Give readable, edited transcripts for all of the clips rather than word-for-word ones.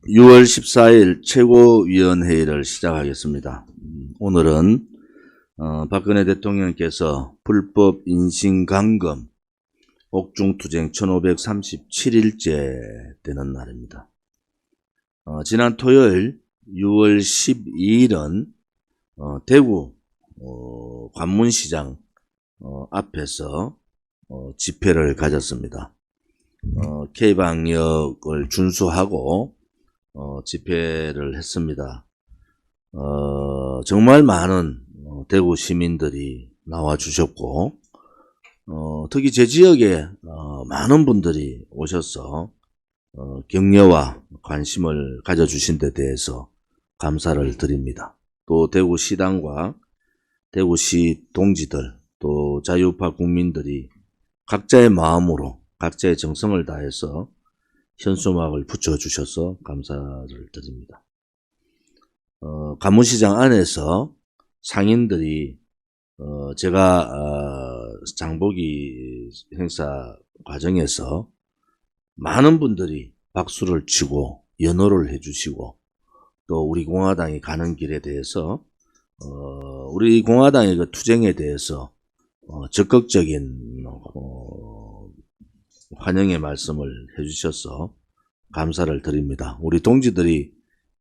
6월 14일 최고위원회의를 시작하겠습니다. 오늘은 박근혜 대통령께서 불법 인신감금 옥중투쟁 1537일째 되는 날입니다. 지난 토요일 6월 12일은 대구 관문시장 앞에서 집회를 가졌습니다. K방역을 준수하고 집회를 했습니다. 정말 많은 대구 시민들이 나와주셨고, 특히 제 지역에 많은 분들이 오셔서 격려와 관심을 가져주신 데 대해서 감사를 드립니다. 또 대구시당과 대구시 동지들, 또 자유우파 국민들이 각자의 마음으로 각자의 정성을 다해서 현수막을 붙여주셔서 감사를 드립니다. 관문시장 안에서 상인들이 제가 장보기 행사 과정에서 많은 분들이 박수를 치고 연호를 해주시고, 또 우리 공화당이 가는 길에 대해서 우리 공화당의 그 투쟁에 대해서 적극적인 환영의 말씀을 해주셔서 감사를 드립니다. 우리 동지들이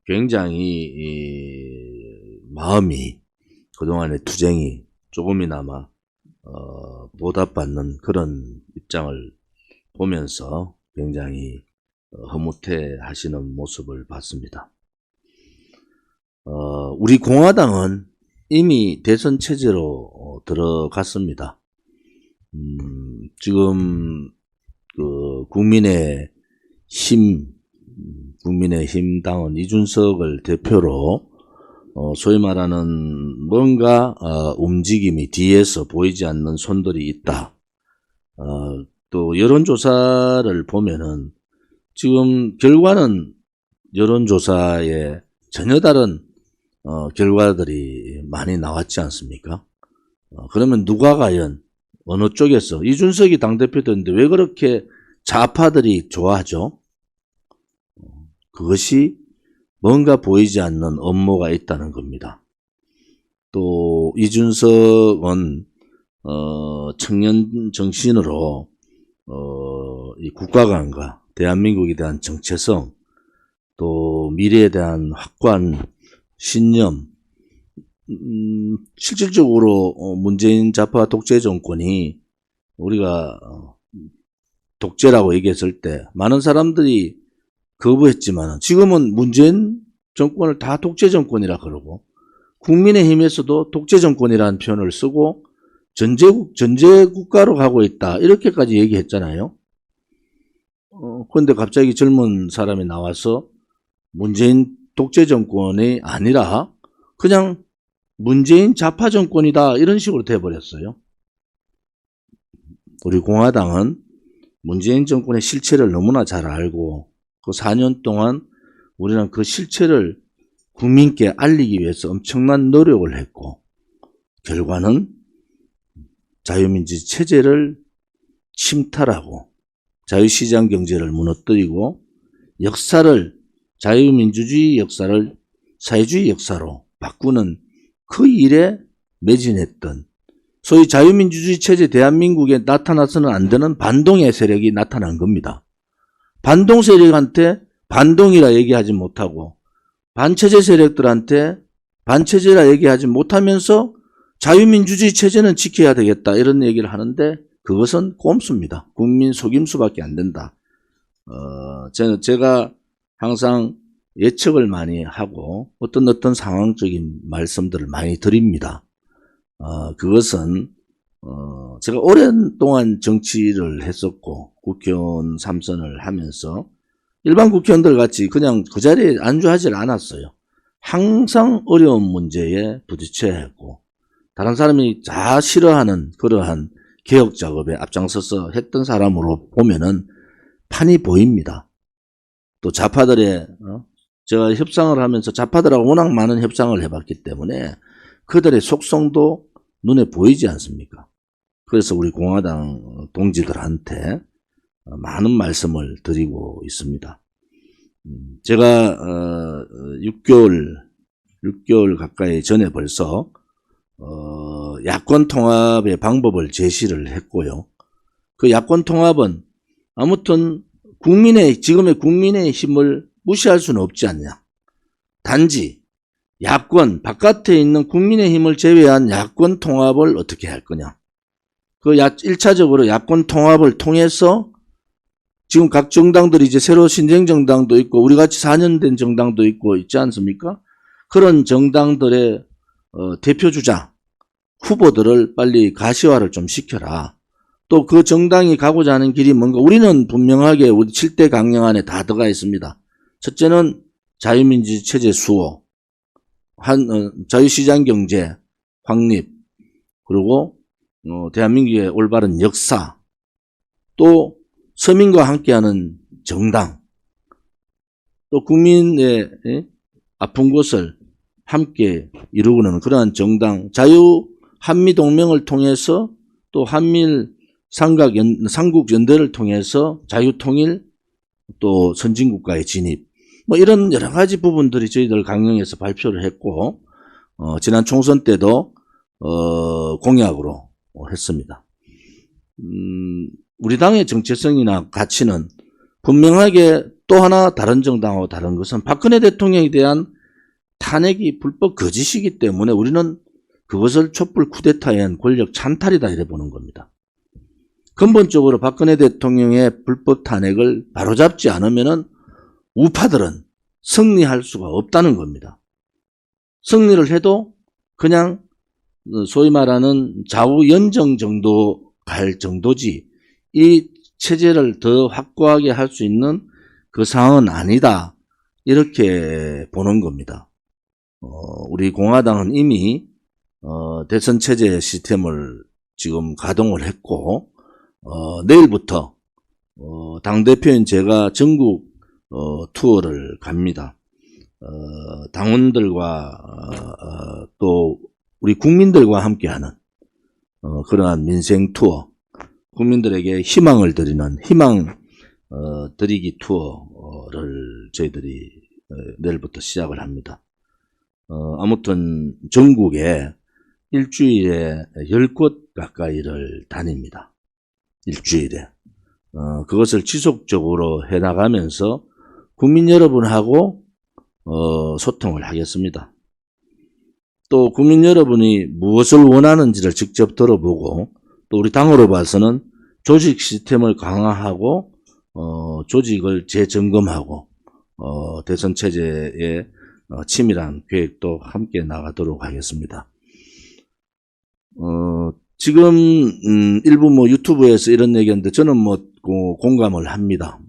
굉장히 마음이, 그동안의 투쟁이 조금이나마 보답받는 그런 입장을 보면서 굉장히 흐뭇해 하시는 모습을 봤습니다. 우리 공화당은 이미 대선 체제로 들어갔습니다. 지금 국민의힘 당은 이준석을 대표로 소위 말하는 뭔가 움직임이 뒤에서 보이지 않는 손들이 있다. 또 여론조사를 보면은 지금 결과는 여론조사에 전혀 다른 결과들이 많이 나왔지 않습니까? 그러면 누가 과연 어느 쪽에서, 이준석이 당대표 됐는데 왜 그렇게 좌파들이 좋아하죠? 그것이 뭔가 보이지 않는 업무가 있다는 겁니다. 또 이준석은 청년 정신으로 이 국가관과 대한민국에 대한 정체성, 또 미래에 대한 확고한 신념, 실질적으로 문재인 좌파 독재 정권이 우리가 독재라고 얘기했을 때 많은 사람들이 거부했지만, 지금은 문재인 정권을 다 독재 정권이라 그러고, 국민의힘에서도 독재 정권이라는 표현을 쓰고 전제 국가로 가고 있다, 이렇게까지 얘기했잖아요. 그런데 갑자기 젊은 사람이 나와서 문재인 독재 정권이 아니라 그냥 문재인 좌파 정권이다, 이런 식으로 돼버렸어요. 우리 공화당은 문재인 정권의 실체를 너무나 잘 알고, 그 4년 동안 우리는 그 실체를 국민께 알리기 위해서 엄청난 노력을 했고, 결과는 자유민주주의 체제를 침탈하고 자유시장 경제를 무너뜨리고 자유민주주의 역사를 사회주의 역사로 바꾸는 그 일에 매진했던, 소위 자유민주주의 체제 대한민국에 나타나서는 안 되는 반동의 세력이 나타난 겁니다. 반동 세력한테 반동이라 얘기하지 못하고, 반체제 세력들한테 반체제라 얘기하지 못하면서 자유민주주의 체제는 지켜야 되겠다, 이런 얘기를 하는데 그것은 꼼수입니다. 국민 속임수밖에 안 된다. 제가 항상 예측을 많이 하고 어떤 상황적인 말씀들을 많이 드립니다. 그것은 제가 오랜 동안 정치를 했었고 국회의원 3선을 하면서 일반 국회의원들 같이 그냥 그 자리에 안주하지 않았어요. 항상 어려운 문제에 부딪혀야 했고, 다른 사람이 다 싫어하는 그러한 개혁 작업에 앞장서서 했던 사람으로 보면은 판이 보입니다. 또 좌파들의 제가 협상을 하면서 좌파들하고 워낙 많은 협상을 해봤기 때문에 그들의 속성도 눈에 보이지 않습니까? 그래서 우리 공화당 동지들한테 많은 말씀을 드리고 있습니다. 제가 6개월 가까이 전에 벌써 야권 통합의 방법을 제시를 했고요. 그 야권 통합은 아무튼 지금의 국민의 힘을 무시할 수는 없지 않냐. 단지 야권 바깥에 있는 국민의 힘을 제외한 야권 통합을 어떻게 할 거냐. 그 1차적으로 야권 통합을 통해서 지금 각 정당들이 이제 새로 신생 정당도 있고 우리 같이 4년 된 정당도 있고 있지 않습니까? 그런 정당들의 대표주자 후보들을 빨리 가시화를 좀 시켜라. 또 그 정당이 가고자 하는 길이 뭔가 우리는 분명하게 우리 7대 강령 안에 다 들어가 있습니다. 첫째는 자유민주주의 체제 수호, 자유시장 경제 확립, 그리고 대한민국의 올바른 역사, 또 서민과 함께하는 정당, 또 국민의 아픈 것을 함께 이루고는 그러한 정당, 자유 한미 동맹을 통해서 또 한미일 삼국 연대를 통해서 자유 통일, 또 선진국가의 진입, 뭐 이런 여러 가지 부분들이 저희들 강령에서 발표를 했고 지난 총선 때도 공약으로 했습니다. 우리 당의 정체성이나 가치는 분명하게 또 하나 다른 정당하고 다른 것은 박근혜 대통령에 대한 탄핵이 불법 거짓이기 때문에 우리는 그것을 촛불 쿠데타에 의한 권력 찬탈이다 이래 보는 겁니다. 근본적으로 박근혜 대통령의 불법 탄핵을 바로잡지 않으면은 우파들은 승리할 수가 없다는 겁니다. 승리를 해도 그냥 소위 말하는 좌우 연정 정도 갈 정도지 이 체제를 더 확고하게 할 수 있는 그 상황은 아니다. 이렇게 보는 겁니다. 우리 공화당은 이미 대선 체제 시스템을 지금 가동을 했고 내일부터 당대표인 제가 전국 투어를 갑니다. 당원들과 또 우리 국민들과 함께하는 그러한 민생 투어, 국민들에게 희망을 드리는 희망 드리기 투어를 저희들이 내일부터 시작을 합니다. 아무튼 전국에 일주일에 10곳 가까이를 다닙니다. 일주일에. 그것을 지속적으로 해나가면서 국민 여러분하고 소통을 하겠습니다. 또 국민 여러분이 무엇을 원하는지를 직접 들어보고 또 우리 당으로 봐서는 조직 시스템을 강화하고 조직을 재점검하고 대선 체제의 치밀한 계획도 함께 나가도록 하겠습니다. 지금 일부 유튜브에서 이런 얘기했는데 저는 공감을 합니다.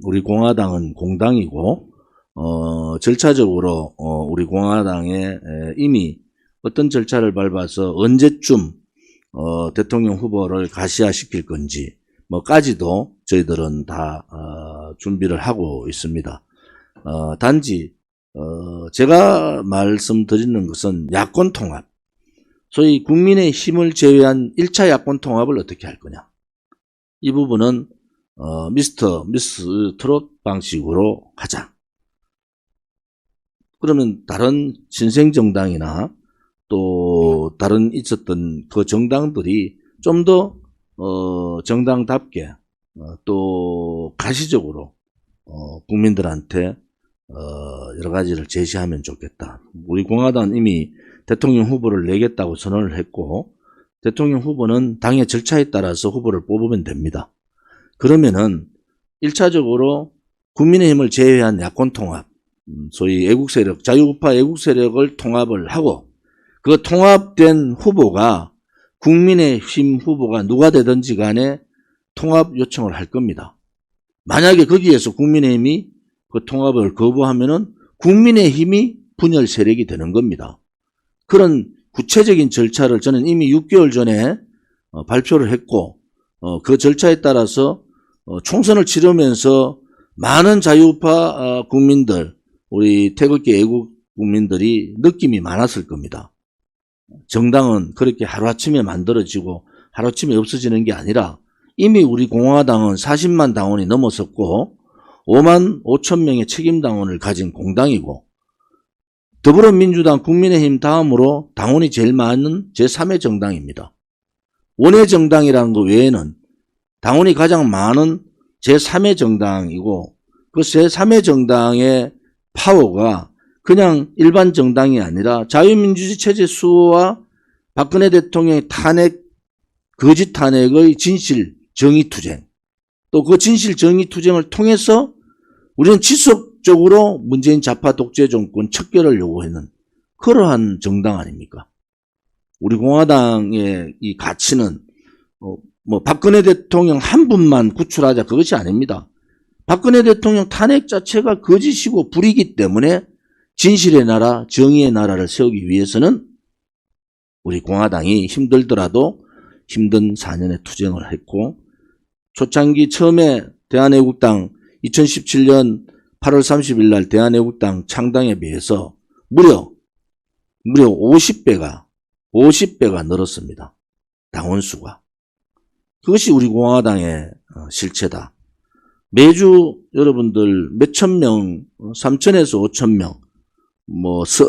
우리 공화당은 공당이고 절차적으로 우리 공화당에 이미 어떤 절차를 밟아서 언제쯤 대통령 후보를 가시화시킬 건지 까지도 저희들은 다 준비를 하고 있습니다. 단지 제가 말씀드리는 것은 야권 통합, 소위 국민의 힘을 제외한 1차 야권 통합을 어떻게 할 거냐. 이 부분은 미스 트롯 방식으로 하자. 그러면 다른 신생정당이나 또 다른 있었던 그 정당들이 좀 더 정당답게 또 가시적으로 국민들한테 여러 가지를 제시하면 좋겠다. 우리 공화당은 이미 대통령 후보를 내겠다고 선언을 했고 대통령 후보는 당의 절차에 따라서 후보를 뽑으면 됩니다. 그러면은 1차적으로 국민의힘을 제외한 야권 통합, 소위 애국세력, 자유우파 애국세력을 통합을 하고 그 통합된 후보가 국민의힘 후보가 누가 되든지 간에 통합 요청을 할 겁니다. 만약에 거기에서 국민의힘이 그 통합을 거부하면은 국민의힘이 분열 세력이 되는 겁니다. 그런 구체적인 절차를 저는 이미 6개월 전에 발표를 했고 그 절차에 따라서 총선을 치르면서 많은 자유우파 국민들, 우리 태극기 애국 국민들이 느낌이 많았을 겁니다. 정당은 그렇게 하루아침에 만들어지고 하루아침에 없어지는 게 아니라 이미 우리 공화당은 40만 당원이 넘어섰고 5만 5천 명의 책임당원을 가진 공당이고 더불어민주당, 국민의힘 다음으로 당원이 제일 많은 제3의 정당입니다. 원외 정당이라는 것 외에는 당원이 가장 많은 제3의 정당이고 그 제3의 정당의 파워가 그냥 일반 정당이 아니라 자유민주주의 체제 수호와 박근혜 대통령의 탄핵, 거짓 탄핵의 진실 정의투쟁 또 그 진실 정의투쟁을 통해서 우리는 지속적으로 문재인 좌파 독재 정권 척결을 요구하는 그러한 정당 아닙니까? 우리 공화당의 이 가치는 박근혜 대통령 한 분만 구출하자 그것이 아닙니다. 박근혜 대통령 탄핵 자체가 거짓이고 불이기 때문에 진실의 나라, 정의의 나라를 세우기 위해서는 우리 공화당이 힘들더라도 힘든 4년의 투쟁을 했고 초창기 처음에 대한애국당 2017년 8월 30일 날 대한애국당 창당에 비해서 무려 50배가 늘었습니다. 당원수가. 그것이 우리 공화당의 실체다. 매주 여러분들 몇천 명, 3천에서 5천 명,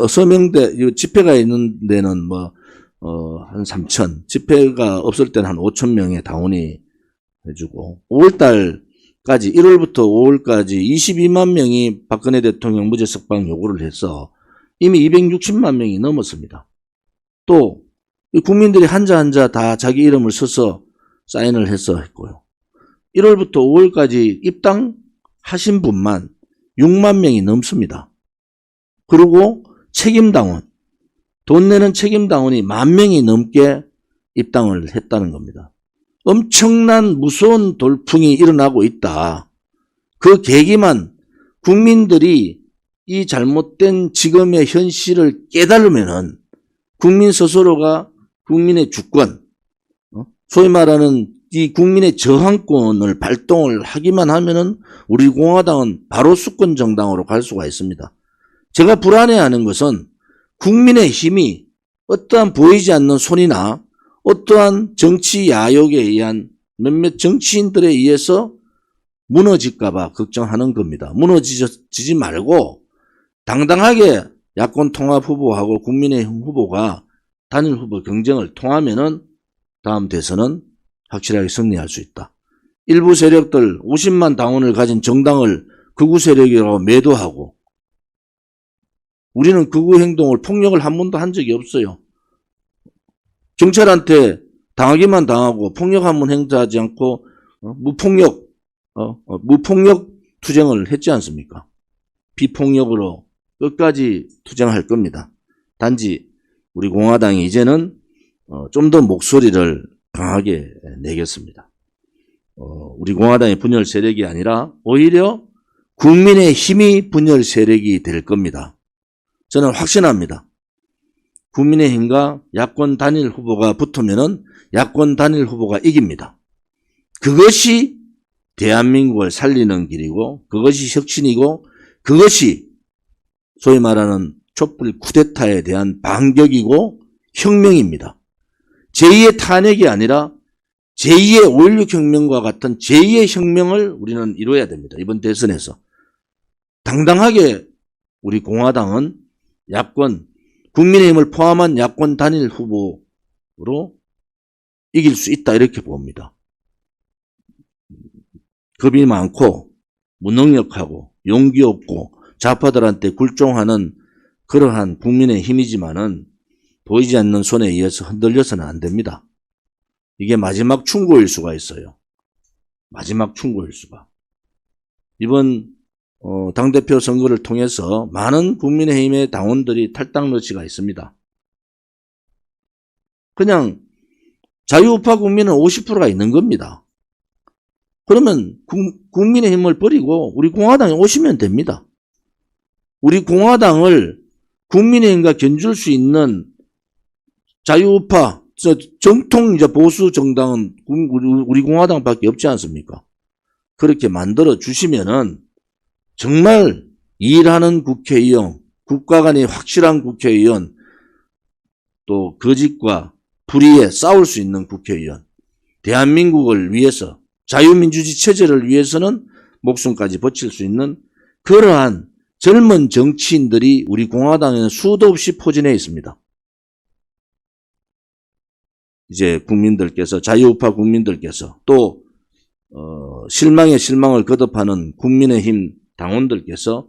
서명대, 집회가 있는 데는 한 3천, 집회가 없을 때는 한 5천 명의 당원이 해주고, 5월달까지, 1월부터 5월까지 22만 명이 박근혜 대통령 무죄 석방 요구를 해서 이미 260만 명이 넘었습니다. 또, 국민들이 한자 다 자기 이름을 써서 사인을 해서 했고요. 1월부터 5월까지 입당하신 분만 6만 명이 넘습니다. 그리고 책임당원, 돈 내는 책임당원이 10,000명이 넘게 입당을 했다는 겁니다. 엄청난 무서운 돌풍이 일어나고 있다. 그 계기만 국민들이 이 잘못된 지금의 현실을 깨달으면은 국민 스스로가 국민의 주권, 소위 말하는 이 국민의 저항권을 발동을 하기만 하면은 우리 공화당은 바로 수권 정당으로 갈 수가 있습니다. 제가 불안해하는 것은 국민의 힘이 어떠한 보이지 않는 손이나 어떠한 정치 야욕에 의한 몇몇 정치인들에 의해서 무너질까봐 걱정하는 겁니다. 무너지지 말고 당당하게 야권 통합 후보하고 국민의힘 후보가 단일 후보 경쟁을 통하면은 다음 대선은 확실하게 승리할 수 있다. 일부 세력들 50만 당원을 가진 정당을 극우 세력이라고 매도하고 우리는 극우 행동을 폭력을 한 번도 한 적이 없어요. 경찰한테 당하기만 당하고 폭력 한 번 행사하지 않고 무폭력 투쟁을 했지 않습니까? 비폭력으로 끝까지 투쟁할 겁니다. 단지 우리 공화당이 이제는 좀 더 목소리를 강하게 내겠습니다. 우리 공화당의 분열 세력이 아니라 오히려 국민의 힘이 분열 세력이 될 겁니다. 저는 확신합니다. 국민의힘과 야권 단일 후보가 붙으면은 야권 단일 후보가 이깁니다. 그것이 대한민국을 살리는 길이고 그것이 혁신이고 그것이 소위 말하는 촛불 쿠데타에 대한 반격이고 혁명입니다. 제2의 탄핵이 아니라 제2의 5.16 혁명과 같은 제2의 혁명을 우리는 이루어야 됩니다. 이번 대선에서. 당당하게 우리 공화당은 야권, 국민의힘을 포함한 야권 단일 후보로 이길 수 있다 이렇게 봅니다. 겁이 많고 무능력하고 용기 없고 좌파들한테 굴종하는 그러한 국민의 힘이지만은 보이지 않는 손에 의해서 흔들려서는 안 됩니다. 이게 마지막 충고일 수가 있어요. 마지막 충고일 수가. 이번 당대표 선거를 통해서 많은 국민의힘의 당원들이 탈당 러시가 있습니다. 그냥 자유우파 국민은 50%가 있는 겁니다. 그러면 국민의힘을 버리고 우리 공화당에 오시면 됩니다. 우리 공화당을 국민의힘과 견줄 수 있는 자유우파, 정통 보수 정당은 우리 공화당밖에 없지 않습니까? 그렇게 만들어 주시면은 정말 일하는 국회의원, 국가 간의 확실한 국회의원, 또 거짓과 불의에 싸울 수 있는 국회의원, 대한민국을 위해서 자유민주주의 체제를 위해서는 목숨까지 바칠 수 있는 그러한 젊은 정치인들이 우리 공화당에는 수도 없이 포진해 있습니다. 이제 국민들께서, 자유우파 국민들께서 또 실망에 실망을 거듭하는 국민의힘 당원들께서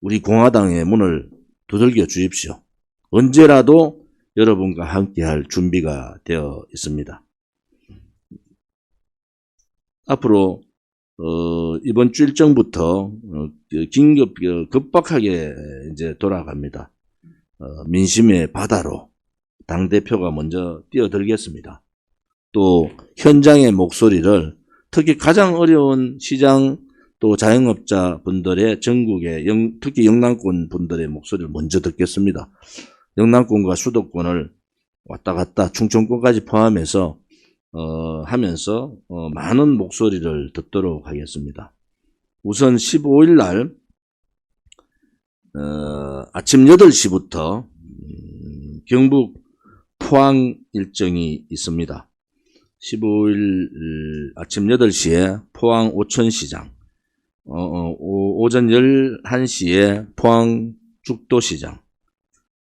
우리 공화당의 문을 두들겨 주십시오. 언제라도 여러분과 함께할 준비가 되어 있습니다. 앞으로 이번 주 일정부터 긴급 급박하게 이제 돌아갑니다. 민심의 바다로 당대표가 먼저 뛰어들겠습니다. 또 현장의 목소리를 특히 가장 어려운 시장 또 자영업자 분들의 전국의 특히 영남권 분들의 목소리를 먼저 듣겠습니다. 영남권과 수도권을 왔다 갔다 충청권까지 포함해서 하면서 많은 목소리를 듣도록 하겠습니다. 우선 15일 날 아침 8시부터 경북 포항 일정이 있습니다. 15일 아침 8시에 포항 오천시장, 오전 11시에 포항 죽도시장,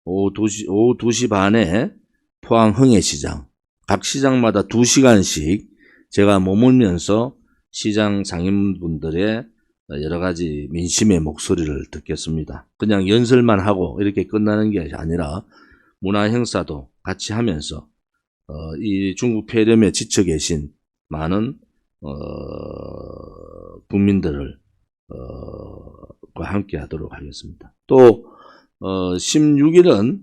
오후 2시 반에 포항 흥해시장, 각 시장마다 2시간씩 제가 머물면서 시장 상인분들의 여러 가지 민심의 목소리를 듣겠습니다. 그냥 연설만 하고 이렇게 끝나는 게 아니라 문화 행사도 같이 하면서 이 중국 폐렴에 지쳐 계신 많은 국민들을 함께 하도록 하겠습니다. 또 16일은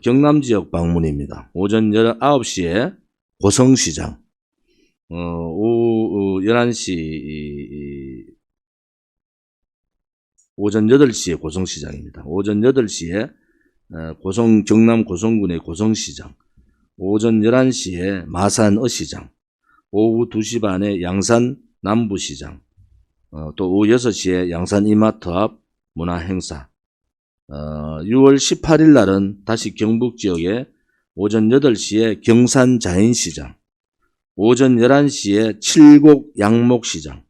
경남 지역 방문입니다. 오전 9시에 고성시장, 오후 11시, 오전 8시에 고성시장입니다. 오전 8시에 경남 고성군의 고성시장, 오전 11시에 마산 어시장, 오후 2시 반에 양산 남부시장, 또 오후 6시에 양산 이마트 앞 문화행사, 6월 18일 날은 다시 경북 지역에 오전 8시에 경산 자인시장, 오전 11시에 칠곡 양목시장,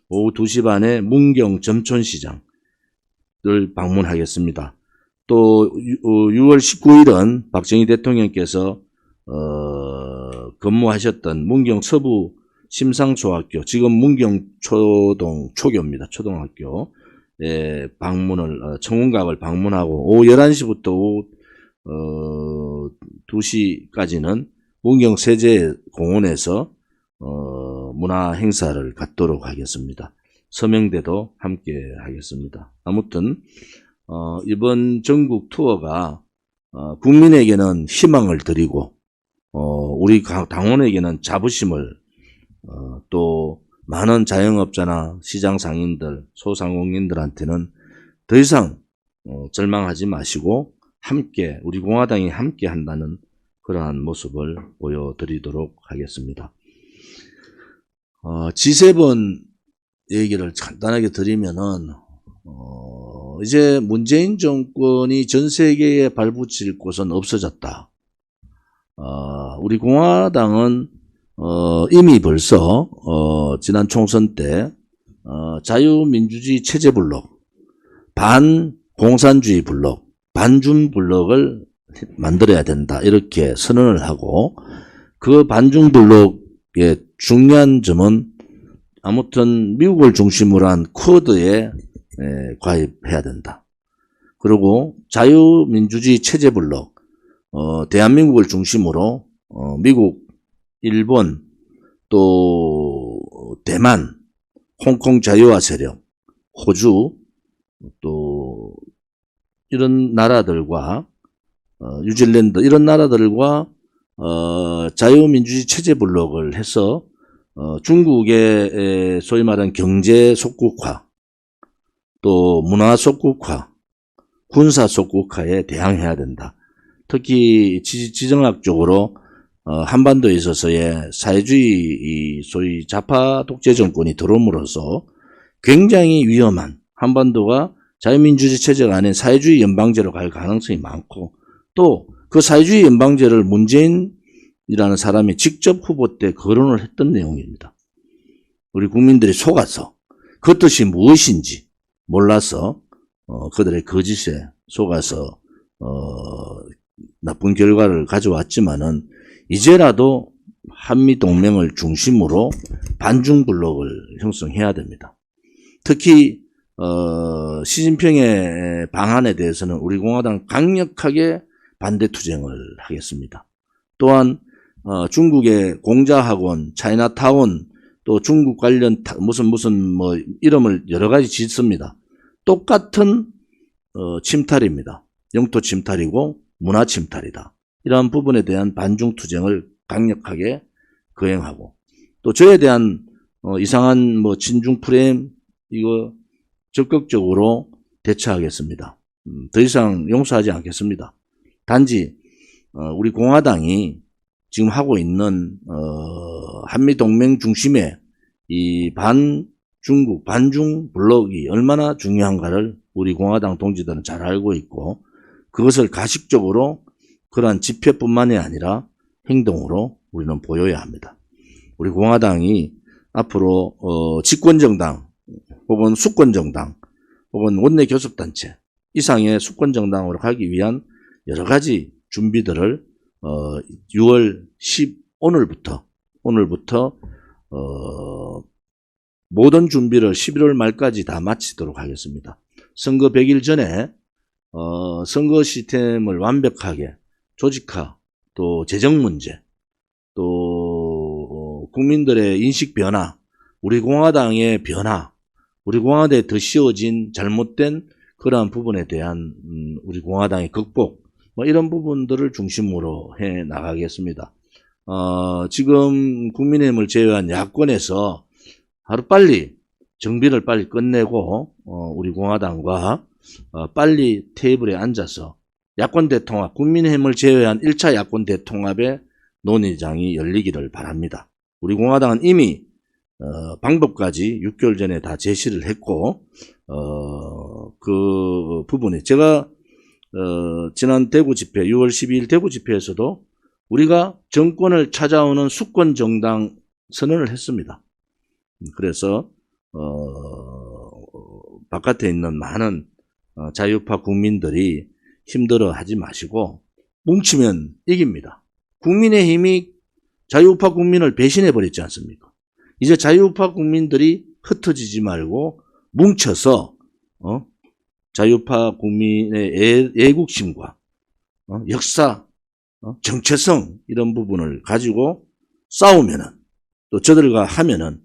오후 2시 반에 문경 점촌시장을 방문하겠습니다. 또 6월 19일은 박정희 대통령께서 근무하셨던 문경 서부 심상초학교, 지금 문경 초교입니다. 초등학교. 방문을, 청운각을 방문하고, 오후 11시부터 오후 2시까지는 문경 세제공원에서 문화 행사를 갖도록 하겠습니다. 서명대도 함께 하겠습니다. 아무튼 이번 전국 투어가 국민에게는 희망을 드리고 우리 당원에게는 자부심을 또 많은 자영업자나 시장 상인들, 소상공인들한테는 더 이상 절망하지 마시고 함께 우리 공화당이 함께 한다는 그러한 모습을 보여드리도록 하겠습니다. G7 얘기를 간단하게 드리면은 이제 문재인 정권이 전 세계에 발붙일 곳은 없어졌다. 우리 공화당은 이미 벌써 지난 총선 때 자유민주주의 체제 블록, 반공산주의 블록, 반중 블록을 만들어야 된다 이렇게 선언을 하고, 그 반중 블록의 중요한 점은 아무튼 미국을 중심으로 한 쿼드에 가입해야 된다. 그리고 자유민주주의 체제 블록, 대한민국을 중심으로 미국, 일본, 또 대만, 홍콩 자유화 세력, 호주, 또 이런 나라들과 뉴질랜드 이런 나라들과 자유민주주의 체제 블록을 해서 중국의 소위 말하는 경제 속국화, 또 문화 속국화, 군사 속국화에 대항해야 된다. 특히 지정학적으로 한반도에 있어서의 사회주의 소위 좌파 독재 정권이 들어옴으로써 굉장히 위험한, 한반도가 자유민주주의 체제가 아닌 사회주의 연방제로 갈 가능성이 많고, 또 그 사회주의 연방제를 문재인이라는 사람이 직접 후보 때 거론을 했던 내용입니다. 우리 국민들이 속아서 그 뜻이 무엇인지 몰라서 그들의 거짓에 속아서 나쁜 결과를 가져왔지만은 이제라도 한미동맹을 중심으로 반중블록을 형성해야 됩니다. 특히 시진핑의 방안에 대해서는 우리 공화당 강력하게 반대 투쟁을 하겠습니다. 또한 중국의 공자학원, 차이나타운, 또 중국 관련 무슨 뭐 이름을 여러 가지 짓습니다. 똑같은 침탈입니다. 영토 침탈이고 문화 침탈이다. 이러한 부분에 대한 반중 투쟁을 강력하게 거행하고, 또 저에 대한 이상한 뭐 친중 프레임 이거 적극적으로 대처하겠습니다. 더 이상 용서하지 않겠습니다. 단지 우리 공화당이 지금 하고 있는 한미동맹 중심의 이 반중국, 반중 블록이 얼마나 중요한가를 우리 공화당 동지들은 잘 알고 있고, 그것을 가식적으로 그러한 집회뿐만이 아니라 행동으로 우리는 보여야 합니다. 우리 공화당이 앞으로 집권정당 혹은 수권정당 혹은 원내교섭단체 이상의 수권정당으로 가기 위한 여러 가지 준비들을 6월 10 오늘부터 모든 준비를 11월 말까지 다 마치도록 하겠습니다. 선거 100일 전에 선거 시스템을 완벽하게 조직화, 또 재정 문제, 또 국민들의 인식 변화, 우리 공화당의 변화, 우리 공화당에 더 씌워진 잘못된 그러한 부분에 대한 우리 공화당의 극복, 뭐 이런 부분들을 중심으로 해 나가겠습니다. 지금 국민의힘을 제외한 야권에서 하루빨리 정비를 빨리 끝내고 우리 공화당과 빨리 테이블에 앉아서 야권 대통합, 국민의힘을 제외한 1차 야권 대통합의 논의장이 열리기를 바랍니다. 우리 공화당은 이미 방법까지 6개월 전에 다 제시를 했고, 그 부분에 제가 지난 대구 집회, 6월 12일 대구 집회에서도 우리가 정권을 찾아오는 수권 정당 선언을 했습니다. 그래서 바깥에 있는 많은 자유파 국민들이 힘들어하지 마시고 뭉치면 이깁니다. 국민의힘이 자유파 국민을 배신해버렸지 않습니까? 이제 자유파 국민들이 흩어지지 말고 뭉쳐서 자유파 국민의 애국심과 역사, 정체성 이런 부분을 가지고 싸우면은, 또 저들과 하면은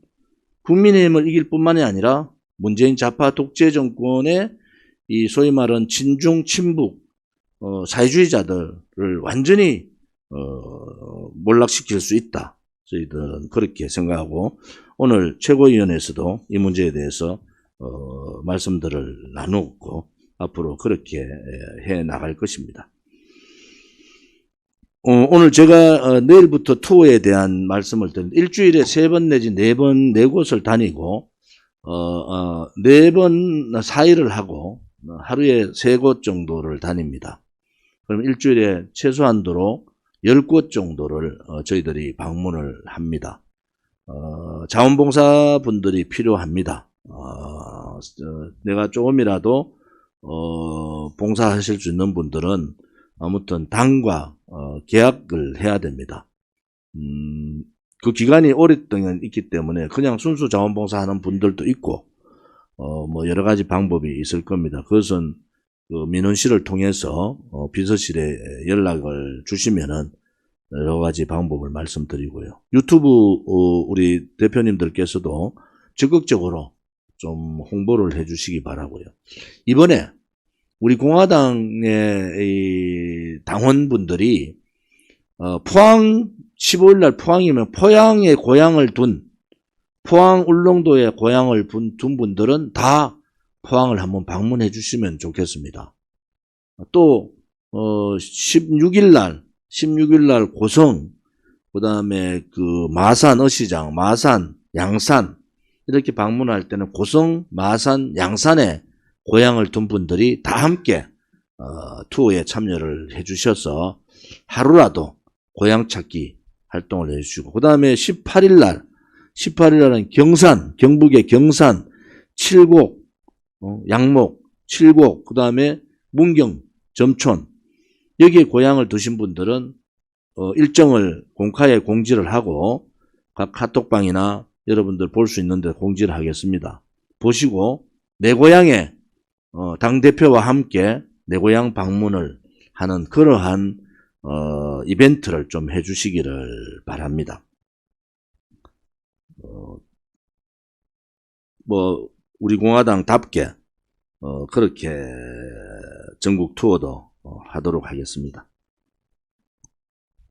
국민의힘을 이길 뿐만이 아니라 문재인 좌파 독재 정권의 이 소위 말하는 친중 친북 사회주의자들을 완전히 몰락시킬 수 있다. 저희들은 그렇게 생각하고, 오늘 최고위원회에서도 이 문제에 대해서 말씀들을 나누었고 앞으로 그렇게 해 나갈 것입니다. 오늘 제가 내일부터 투어에 대한 말씀을 드리는데, 일주일에 3번 내지 4번 4곳을 다니고 4번 4일을 하고 하루에 3곳 정도를 다닙니다. 그럼 일주일에 최소한도로 10곳 정도를 저희들이 방문을 합니다. 자원봉사분들이 필요합니다. 내가 조금이라도 봉사하실 수 있는 분들은 아무튼 당과 계약을 해야 됩니다. 그 기간이 오랫동안 있기 때문에 그냥 순수 자원봉사하는 분들도 있고 뭐 여러 가지 방법이 있을 겁니다. 그것은 그 민원실을 통해서 비서실에 연락을 주시면은 여러 가지 방법을 말씀드리고요. 유튜브 우리 대표님들께서도 적극적으로 좀 홍보를 해 주시기 바라고요. 이번에 우리 공화당의 이 당원분들이 포항 15일 날 포항이면 포항에 고향을 둔, 포항 울릉도에 고향을 둔 분들은 다 포항을 한번 방문해 주시면 좋겠습니다. 또 16일 날 고성, 그다음에 그 마산 어시장, 마산, 양산 이렇게 방문할 때는 고성, 마산, 양산에 고향을 둔 분들이 다 함께 투어에 참여를 해 주셔서 하루라도 고향 찾기 활동을 해 주시고, 그 다음에 18일 날은 경산, 경북의 경산, 칠곡, 양목, 칠곡, 그 다음에 문경, 점촌, 여기에 고향을 두신 분들은 일정을 공카에 공지를 하고 각 카톡방이나 여러분들 볼 수 있는데 공지를 하겠습니다. 보시고 내 고향에 당대표와 함께 내 고향 방문을 하는 그러한 이벤트를 좀 해주시기를 바랍니다. 뭐 우리 공화당답게 그렇게 전국 투어도 하도록 하겠습니다.